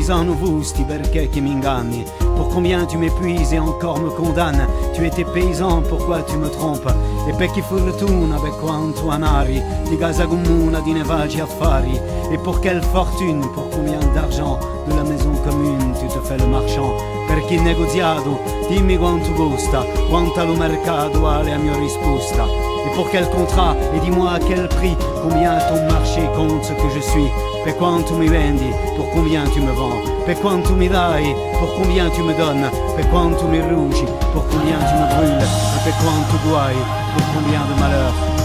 paysanno vusti perché che mi inganni? Pour combien tu m'épuises et encore me condamnes? Tu étais paysan, pourquoi tu me trompes? E per chi fortuna, per quanto anari, di casa comune, di nevagi affari. Et pour quelle fortune, pour combien d'argent, de la maison commune tu te fais le marchand? Per chi negoziato, dimmi quanto costa, quanto allo mercato ha la mia risposta. Et pour quel contrat, et dis-moi à quel prix, combien ton marché compte ce que je suis. Per quanto mi vendi, pour combien tu me vends. Per quanto mi dai, pour combien tu me donnes. Per quanto mi rugi, pour combien tu me brûles. Et per quanto guai, pour combien de malheurs.